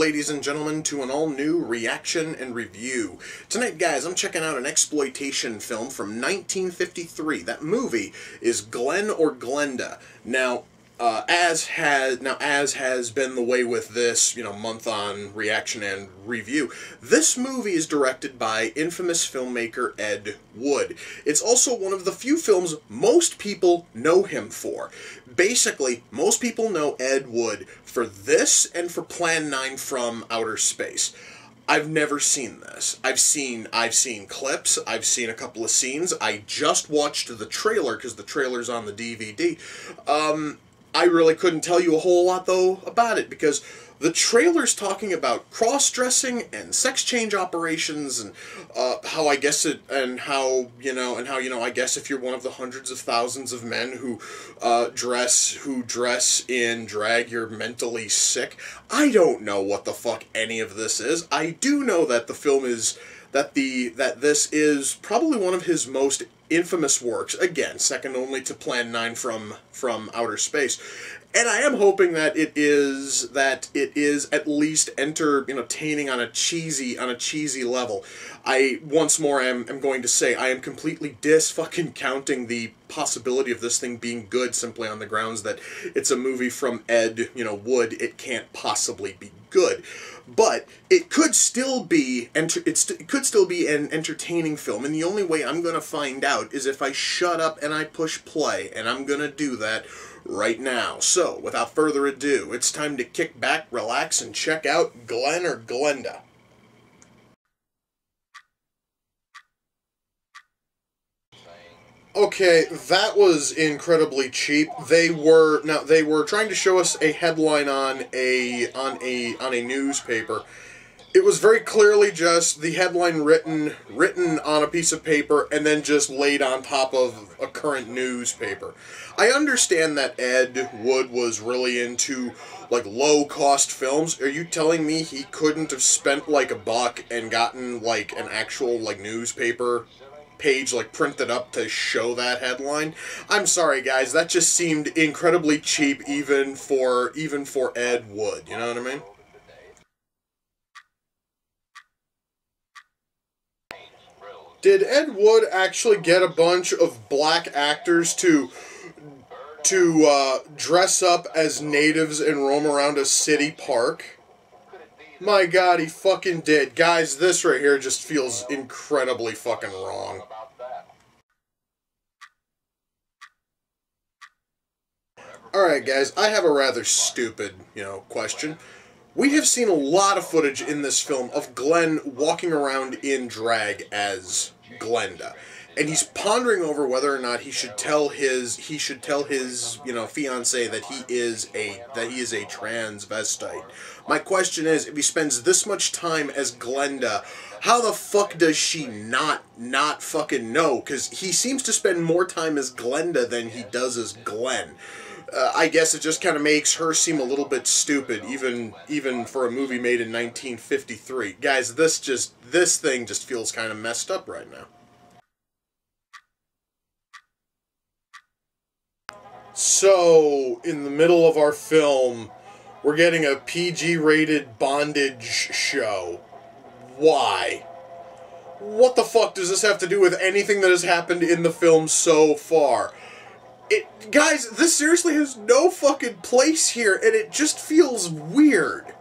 ladies and gentlemen, to an all-new reaction and review. Tonight, guys, I'm checking out an exploitation film from 1953. That movie is Glen or Glenda. Now, as has been the way with this, month on reaction and review, this movie is directed by infamous filmmaker Ed Wood. It's also one of the few films most people know him for. Basically, most people know Ed Wood for this and for Plan 9 from Outer Space. I've never seen this. I've seen clips, I've seen a couple of scenes. I just watched the trailer because the trailer's on the DVD. I really couldn't tell you a whole lot, though, about it, because the trailer's talking about cross-dressing and sex change operations and I guess if you're one of the hundreds of thousands of men who dress in drag, you're mentally sick. I don't know what the fuck any of this is. I do know that the film is that this is probably one of his most infamous works, again, second only to Plan 9 from Outer Space. And I am hoping that it is at least entertaining on a cheesy level. I once more am going to say I am completely counting the possibility of this thing being good simply on the grounds that it's a movie from Ed Wood. It can't possibly be good. But it could still be an entertaining film, and the only way I'm going to find out is if I shut up and I push play, and I'm going to do that right now. So, without further ado, it's time to kick back, relax, and check out Glen or Glenda. Okay, that was incredibly cheap. They were trying to show us a headline on a newspaper. It was very clearly just the headline written on a piece of paper and then just laid on top of a current newspaper. I understand that Ed Wood was really into low-cost films. Are you telling me he couldn't have spent $1 and gotten an actual newspaper page printed up to show that headline? I'm sorry, guys, that just seemed incredibly cheap even for Ed Wood, you know what I mean? Did Ed Wood actually get a bunch of black actors to dress up as natives and roam around a city park? My God, he fucking did. Guys, this right here just feels incredibly fucking wrong. Alright, guys, I have a rather stupid, question. We have seen a lot of footage in this film of Glen walking around in drag as Glenda, and he's pondering over whether or not he should tell his fiancée that he is a transvestite. My question is, if he spends this much time as Glenda, how the fuck does she not fucking know? Because he seems to spend more time as Glenda than he does as Glen. I guess it just kind of makes her seem a little bit stupid, even for a movie made in 1953. Guys, this thing just feels kind of messed up right now. So, in the middle of our film, we're getting a PG-rated bondage show. Why? What the fuck does this have to do with anything that has happened in the film so far? Guys, this seriously has no fucking place here, and it just feels weird.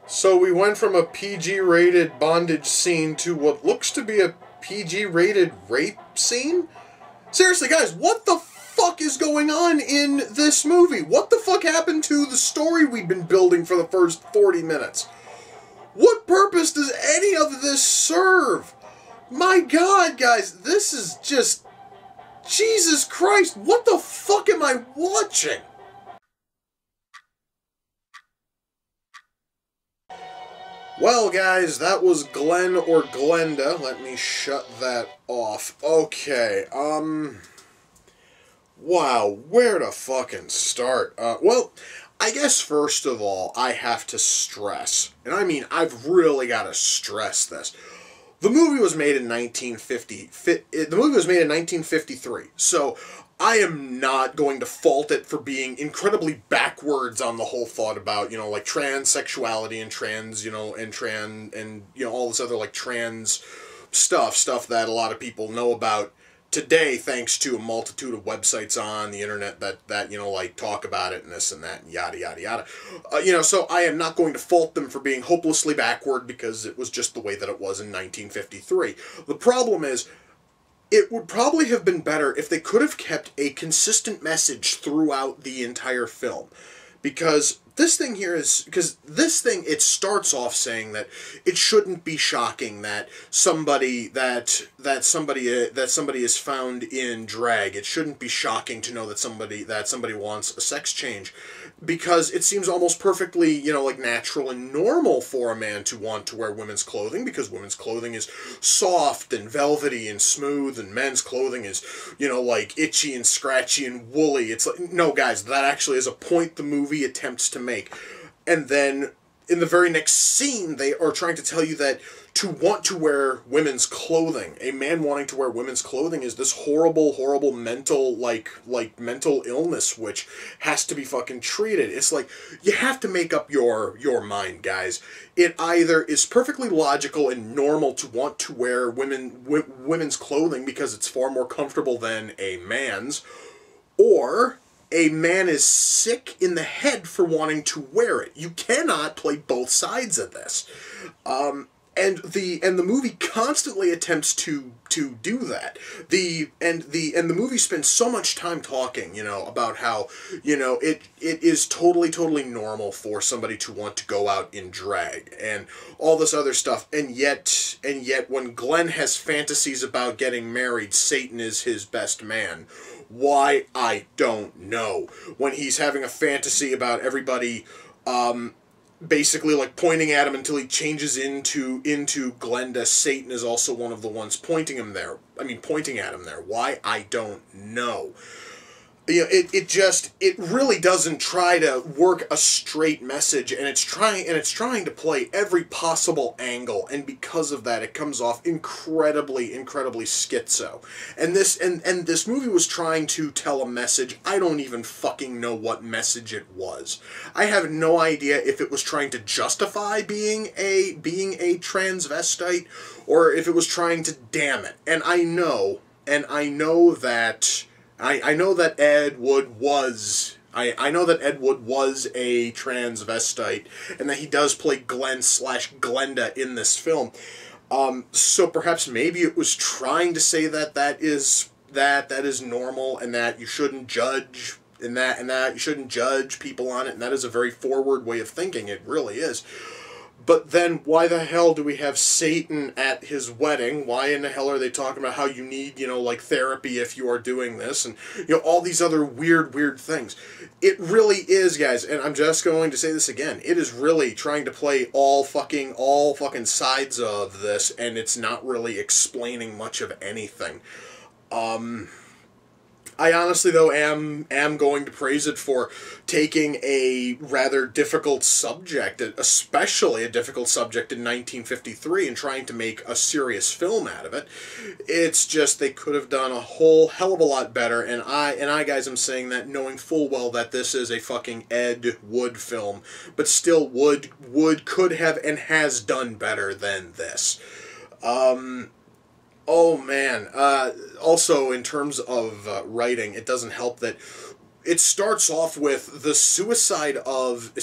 So we went from a PG-rated bondage scene to what looks to be a PG-rated rape scene? Seriously, guys, what the fuck is going on in this movie? What the fuck happened to the story we've been building for the first 40 minutes? What purpose does any of this serve? My God, guys, this is just... Jesus Christ, what the fuck am I watching? Well, guys, that was Glen or Glenda. Let me shut that off. Okay, wow, where to fucking start? Well, I guess first of all, I have to stress, and I mean, I've really got to stress this. The movie was made in 1950. The movie was made in 1953. So I am not going to fault it for being incredibly backwards on the whole thought about, like transsexuality and trans, and all this other like trans stuff that a lot of people know about today, thanks to a multitude of websites on the internet that like talk about it and this and that and yada yada yada. So I am not going to fault them for being hopelessly backward, because it was just the way that it was in 1953. The problem is, it would probably have been better if they could have kept a consistent message throughout the entire film. Because this thing here it starts off saying that it shouldn't be shocking that somebody is found in drag. It shouldn't be shocking to know that somebody wants a sex change, because it seems almost perfectly, like natural and normal for a man to want to wear women's clothing, because women's clothing is soft and velvety and smooth, and men's clothing is, like itchy and scratchy and woolly. It's like, no, guys, that actually is a point the movie attempts to make. And then in the very next scene, they are trying to tell you that to want to wear women's clothing, a man wanting to wear women's clothing, is this horrible, horrible mental, like mental illness, which has to be fucking treated. It's like, you have to make up your mind, guys. It either is perfectly logical and normal to want to wear women's clothing because it's far more comfortable than a man's, or a man is sick in the head for wanting to wear it. You cannot play both sides of this. And the movie constantly attempts to do that. The movie spends so much time talking, about how, it is totally normal for somebody to want to go out in drag and all this other stuff, and yet when Glen has fantasies about getting married, Satan is his best man. Why? I don't know. When he's having a fantasy about everybody, basically like pointing at him until he changes into Glenda, Satan is also one of the ones pointing at him there. Why? I don't know. It really doesn't try to work a straight message, and it's trying to play every possible angle, and because of that, it comes off incredibly schizo. And this movie was trying to tell a message. I don't even fucking know what message it was. I have no idea if it was trying to justify being a transvestite, or if it was trying to damn it. And I know that Ed Wood was a transvestite, and that he does play Glen/Glenda in this film. So perhaps maybe it was trying to say that is normal, and that you shouldn't judge, and that you shouldn't judge people on it, and that is a very forward way of thinking. It really is. But then, why the hell do we have Satan at his wedding? Why in the hell are they talking about how you need, like therapy if you are doing this? And, all these other weird things. It really is, guys, and I'm just going to say this again, it is really trying to play all fucking sides of this, and it's not really explaining much of anything. I honestly, though, am going to praise it for taking a rather difficult subject, especially a difficult subject in 1953, and trying to make a serious film out of it. It's just they could have done a whole hell of a lot better, and I guys, am saying that knowing full well that this is a fucking Ed Wood film, but still Wood could have and has done better than this. Oh man. Also, in terms of writing, it doesn't help that it starts off with the suicide of a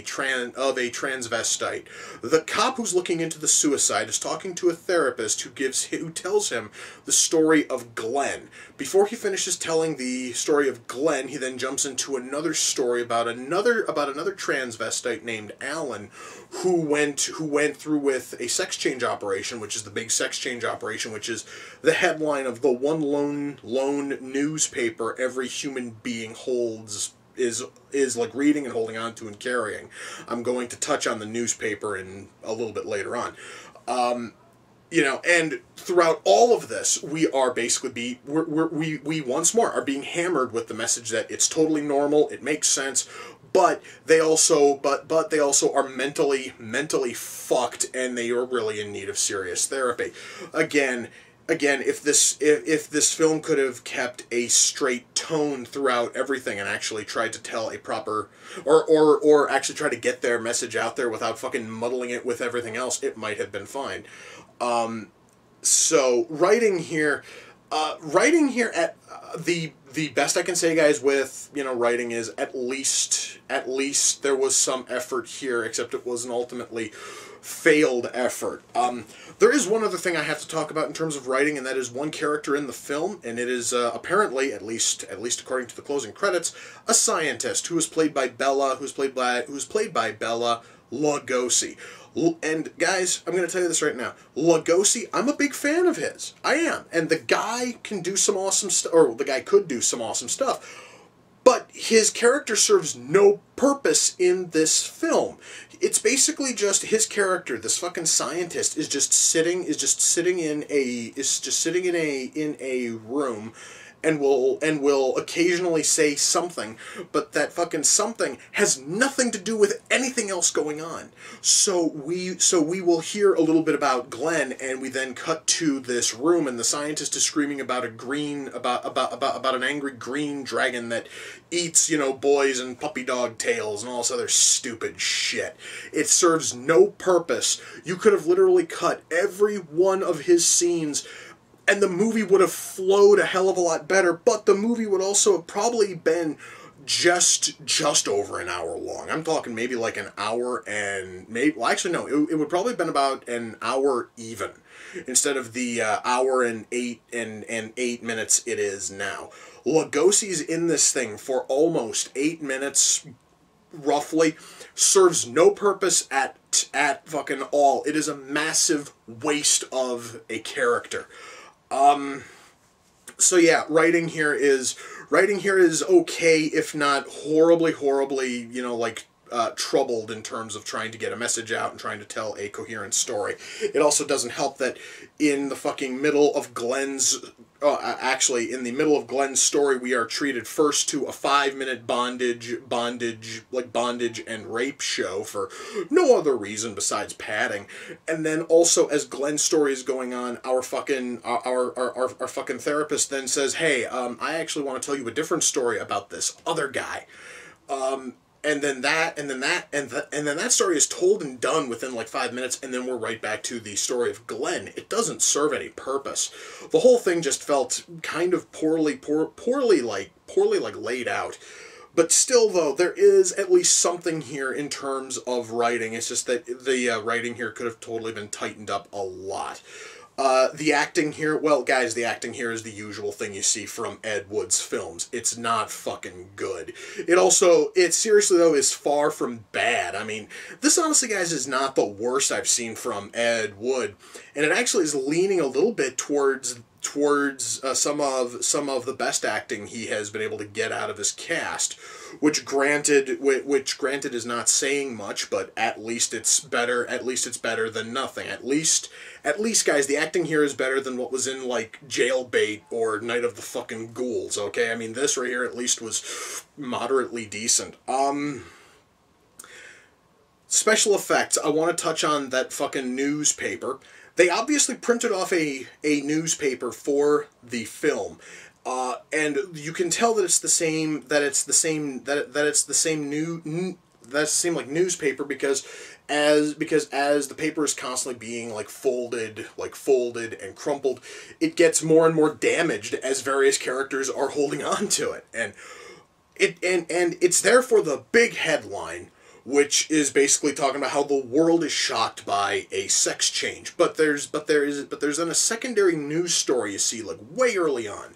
transvestite. The cop who's looking into the suicide is talking to a therapist who tells him the story of Glen. Before he finishes telling the story of Glen, he then jumps into another story about another transvestite named Alan, who went through with a sex change operation, which is the big sex change operation, which is the headline of the one lone newspaper every human being holds, is like reading and holding on to and carrying. I'm going to touch on the newspaper in a little bit later on. And throughout all of this, we are basically we once more are being hammered with the message that it's totally normal, it makes sense, but they also are mentally fucked, and they are really in need of serious therapy. Again, if this film could have kept a straight tone throughout everything and actually tried to tell a proper, or actually try to get their message out there without fucking muddling it with everything else, it might have been fine. So writing here at the best I can say, guys, with writing is at least there was some effort here, except it was an ultimately failed effort. There is one other thing I have to talk about in terms of writing, and that is one character in the film, and it is apparently, at least according to the closing credits, a scientist who was played by Bella Lugosi. And guys, I'm going to tell you this right now. Lugosi, I'm a big fan of his. I am. And the guy can do some awesome stuff, or the guy could do some awesome stuff. But his character serves no purpose in this film. It's basically just his character, this fucking scientist, is just sitting in a room and will occasionally say something, but that fucking something has nothing to do with anything else going on. So we will hear a little bit about Glen, and we then cut to this room, and the scientist is screaming about about an angry green dragon that eats, boys and puppy dog tails and all this other stupid shit. It serves no purpose. You could have literally cut every one of his scenes, and the movie would have flowed a hell of a lot better, but the movie would also have probably been just over an hour long. I'm talking maybe like an hour and it would probably have been about an hour even, instead of the hour and 8 minutes it is now. Lugosi's in this thing for almost 8 minutes, roughly, serves no purpose at fucking all. It is a massive waste of a character. So yeah, writing here is okay, if not horribly, troubled in terms of trying to get a message out and trying to tell a coherent story. It also doesn't help that in the fucking middle of Glen's, in the middle of Glen's story, we are treated first to a 5-minute bondage and rape show for no other reason besides padding. And then also, as Glen's story is going on, our fucking therapist then says, "Hey, I actually want to tell you a different story about this other guy." And then that story is told and done within like 5 minutes, and then we're right back to the story of Glen. It doesn't serve any purpose. The whole thing just felt kind of poorly laid out. But still, though, there is at least something here in terms of writing. It's just that the writing here could have totally been tightened up a lot. The acting here, well, guys, the acting here is the usual thing you see from Ed Wood's films. It's not fucking good. It seriously, though, is far from bad. I mean, this, honestly, guys, is not the worst I've seen from Ed Wood, and it actually is leaning a little bit towards some of the best acting he has been able to get out of his cast, which granted is not saying much, but at least it's better than nothing. At least, guys, the acting here is better than what was in, like, Jailbait or Night of the Fucking Ghouls, okay? I mean, this right here at least was moderately decent. Special effects. I want to touch on that fucking newspaper. They obviously printed off a newspaper for the film, and you can tell that it's the same newspaper because as the paper is constantly being folded and crumpled, it gets more and more damaged as various characters are holding on to it, and it's there for the big headline, which is basically talking about how the world is shocked by a sex change. But there's then a secondary news story you see way early on,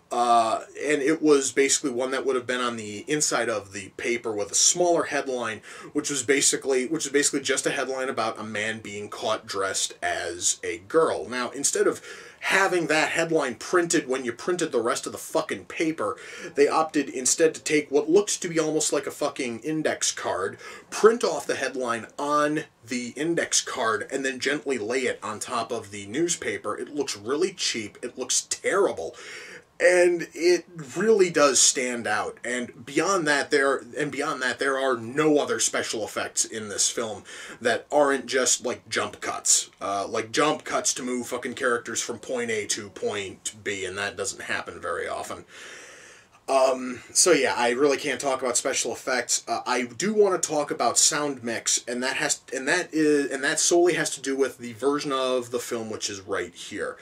and it was basically one that would have been on the inside of the paper with a smaller headline, which was basically just a headline about a man being caught dressed as a girl. Now, instead of having that headline printed when you printed the rest of the fucking paper, they opted instead to take what looked to be almost like a fucking index card, print off the headline on the index card, and then gently lay it on top of the newspaper. It looks really cheap. It looks terrible. And it really does stand out. And beyond that, there are no other special effects in this film that aren't just like jump cuts, to move fucking characters from point A to point B, and that doesn't happen very often. So yeah, I really can't talk about special effects. I do want to talk about sound mix, and that solely has to do with the version of the film which is right here.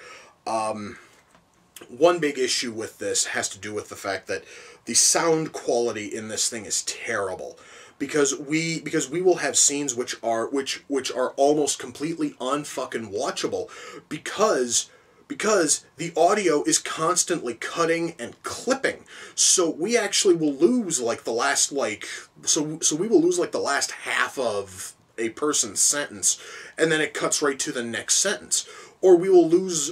One big issue with this has to do with the fact that the sound quality in this thing is terrible, because we will have scenes which are almost completely unfucking watchable because the audio is constantly cutting and clipping. So we actually will lose like the last we will lose like the last half of a person's sentence, and then it cuts right to the next sentence. Or we will lose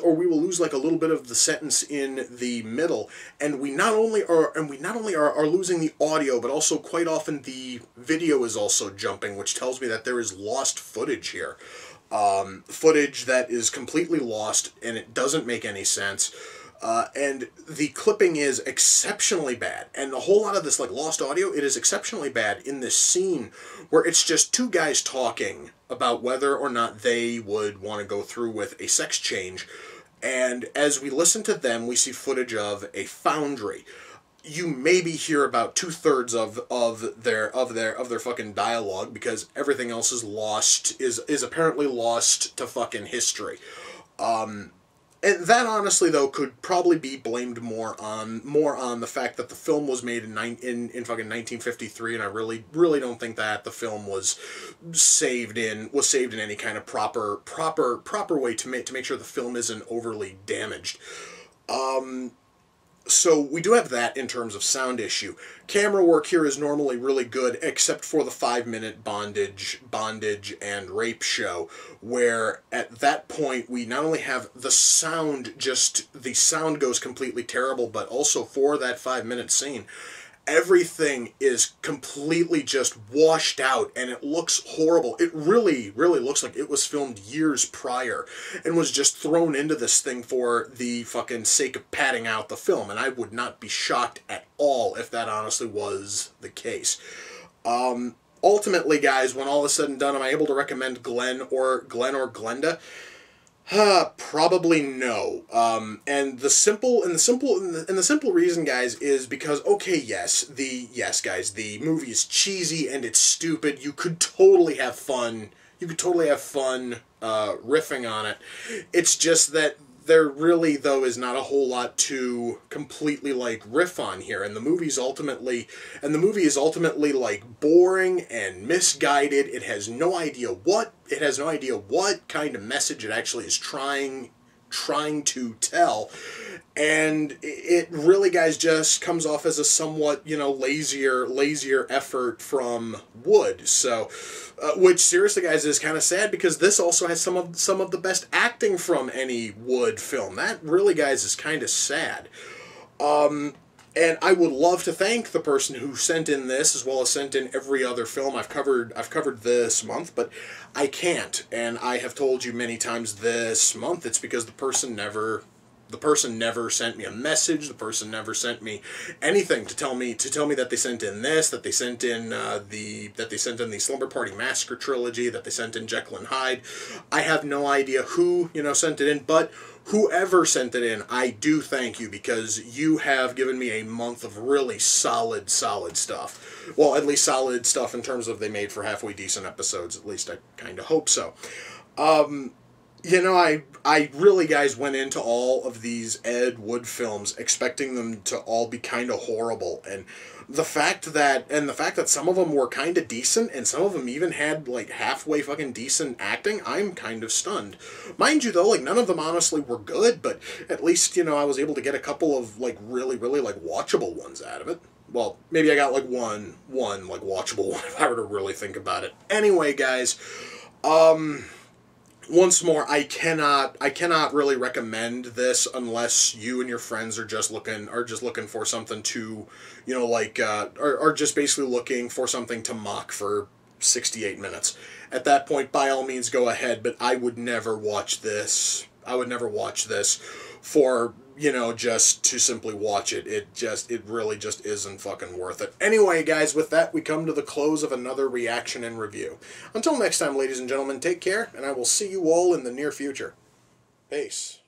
like a little bit of the sentence in the middle, and we not only are losing the audio, but also quite often the video is also jumping, which tells me that there is lost footage here. Footage that is completely lost, and it doesn't make any sense. And the clipping is exceptionally bad. And a whole lot of this, like, lost audio, it is exceptionally bad in this scene where it's just two guys talking about whether or not they would want to go through with a sex change. And as we listen to them, we see footage of a foundry. You maybe hear about 2/3 of their fucking dialogue, because everything else is lost, is apparently lost to fucking history. And that, honestly, though, could probably be blamed more on the fact that the film was made in fucking 1953, and I really don't think that the film was saved in any kind of proper way to make sure the film isn't overly damaged. So we do have that in terms of sound issue. Camera work here is normally really good, except for the 5-minute bondage and rape show, where at that point we not only have the sound goes completely terrible, but also for that 5-minute scene, everything is completely just washed out, and it looks horrible. It really looks like it was filmed years prior and was just thrown into this thing for the fucking sake of padding out the film, and I would not be shocked at all if that honestly was the case. Ultimately, guys, when all is said and done, am I able to recommend Glen or Glenda? Probably no. And the simple reason, guys, is because, okay, yes, guys, the movie is cheesy and it's stupid. You could totally have fun. Riffing on it. It's just that there really, though, is not a whole lot to completely, like, riff on here, and the movie is ultimately like boring and misguided. It has no idea what kind of message it actually is trying to tell, and it really, guys, just comes off as a somewhat, lazier effort from Wood. So, which, seriously, guys, is kind of sad, because this also has some of the best acting from any Wood film. That really, guys, is kind of sad. And I would love to thank the person who sent in this, as well as sent in every other film I've covered this month, but I can't. And I have told you many times this month, it's because the person never sent me a message. The person never sent me anything to tell me that they sent in this, that they sent in the Slumber Party Massacre trilogy, that they sent in Jekyll and Hyde. I have no idea who sent it in, but whoever sent it in, I do thank you, because you have given me a month of really solid stuff. Well, at least solid stuff in terms of they made for halfway decent episodes. At least I kind of hope so. I really, guys, went into all of these Ed Wood films expecting them to all be kind of horrible, and the fact that some of them were kind of decent, and some of them even had, like, halfway fucking decent acting, I'm kind of stunned. Mind you, though, like, none of them honestly were good, but at least, I was able to get a couple of, like, really, like, watchable ones out of it. Well, maybe I got, like, one, like, watchable one, if I were to really think about it. Anyway, guys, once more, I cannot really recommend this unless you and your friends are just looking for something to, are just basically looking for something to mock for 68 minutes. At that point, by all means, go ahead, but I would never watch this. I would never watch this for, you know, just to simply watch it. It really just isn't fucking worth it. Anyway, guys, with that, we come to the close of another reaction and review. Until next time, ladies and gentlemen, take care, and I will see you all in the near future. Peace.